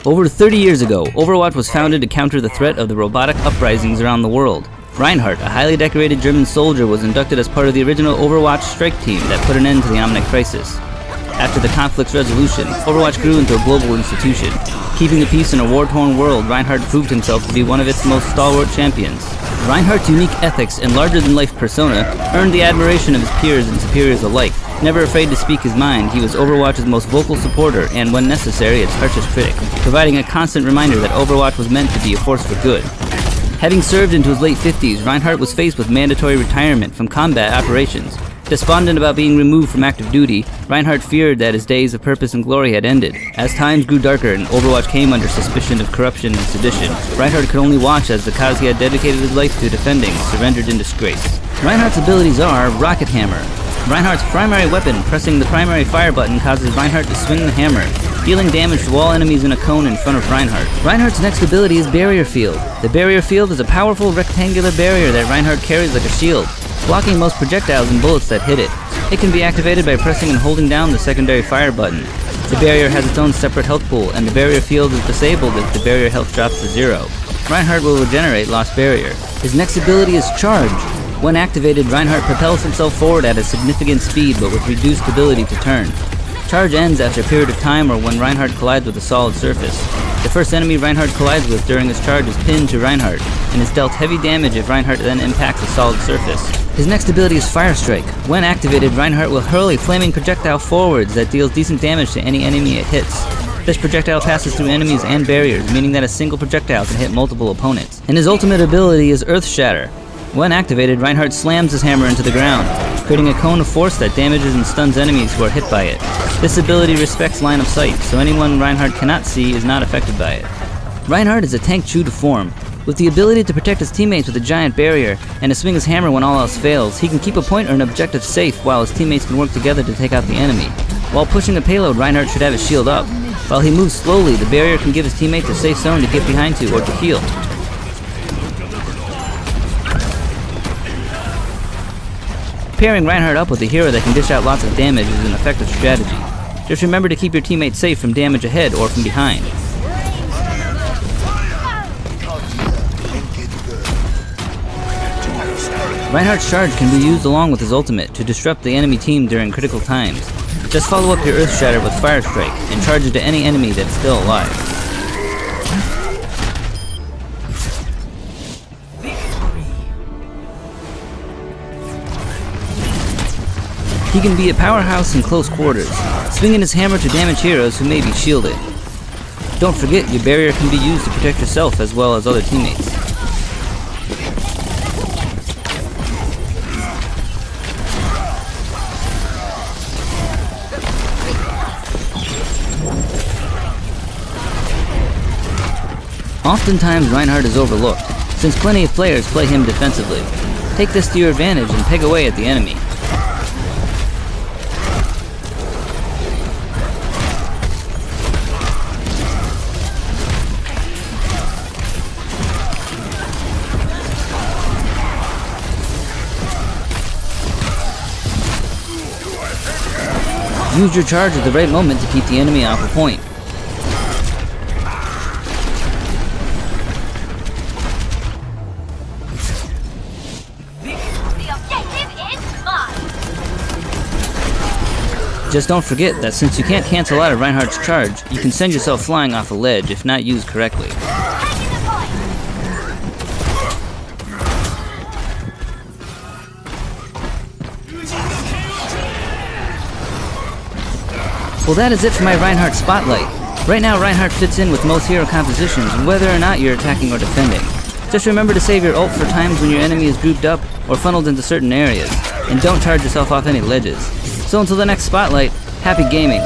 Over 30 years ago, Overwatch was founded to counter the threat of the robotic uprisings around the world. Reinhardt, a highly decorated German soldier, was inducted as part of the original Overwatch strike team that put an end to the Omnic Crisis. After the conflict's resolution, Overwatch grew into a global institution. Keeping the peace in a war-torn world, Reinhardt proved himself to be one of its most stalwart champions. Reinhardt's unique ethics and larger-than-life persona earned the admiration of his peers and superiors alike. Never afraid to speak his mind, he was Overwatch's most vocal supporter and, when necessary, its harshest critic, providing a constant reminder that Overwatch was meant to be a force for good. Having served into his late 50s, Reinhardt was faced with mandatory retirement from combat operations. Despondent about being removed from active duty, Reinhardt feared that his days of purpose and glory had ended. As times grew darker and Overwatch came under suspicion of corruption and sedition, Reinhardt could only watch as the cause he had dedicated his life to defending surrendered in disgrace. Reinhardt's abilities are Rocket Hammer. Reinhardt's primary weapon, pressing the primary fire button, causes Reinhardt to swing the hammer, dealing damage to all enemies in a cone in front of Reinhardt. Reinhardt's next ability is Barrier Field. The Barrier Field is a powerful rectangular barrier that Reinhardt carries like a shield, blocking most projectiles and bullets that hit it. It can be activated by pressing and holding down the secondary fire button. The barrier has its own separate health pool, and the barrier field is disabled if the barrier health drops to 0. Reinhardt will regenerate lost barrier. His next ability is Charge. When activated, Reinhardt propels himself forward at a significant speed but with reduced ability to turn. Charge ends after a period of time or when Reinhardt collides with a solid surface. The first enemy Reinhardt collides with during his charge is pinned to Reinhardt, and is dealt heavy damage if Reinhardt then impacts a solid surface. His next ability is Fire Strike. When activated, Reinhardt will hurl a flaming projectile forwards that deals decent damage to any enemy it hits. This projectile passes through enemies and barriers, meaning that a single projectile can hit multiple opponents. And his ultimate ability is Earth Shatter. When activated, Reinhardt slams his hammer into the ground, creating a cone of force that damages and stuns enemies who are hit by it. This ability respects line of sight, so anyone Reinhardt cannot see is not affected by it. Reinhardt is a tank true to form. With the ability to protect his teammates with a giant barrier, and to swing his hammer when all else fails, he can keep a point or an objective safe while his teammates can work together to take out the enemy. While pushing a payload, Reinhardt should have his shield up. While he moves slowly, the barrier can give his teammates a safe zone to get behind to or to heal. Pairing Reinhardt up with a hero that can dish out lots of damage is an effective strategy. Just remember to keep your teammates safe from damage ahead or from behind. Reinhardt's charge can be used along with his ultimate to disrupt the enemy team during critical times. Just follow up your Earth Shatter with Fire Strike and charge it to any enemy that's still alive. He can be a powerhouse in close quarters, swinging his hammer to damage heroes who may be shielded. Don't forget, your barrier can be used to protect yourself as well as other teammates. Oftentimes, Reinhardt is overlooked, since plenty of players play him defensively. Take this to your advantage and peg away at the enemy. Use your charge at the right moment to keep the enemy off a point. Just don't forget that since you can't cancel out of Reinhardt's charge, you can send yourself flying off a ledge if not used correctly. Well, that is it for my Reinhardt spotlight. Right now, Reinhardt fits in with most hero compositions, whether or not you're attacking or defending. Just remember to save your ult for times when your enemy is grouped up or funneled into certain areas, and don't charge yourself off any ledges. So until the next spotlight, happy gaming!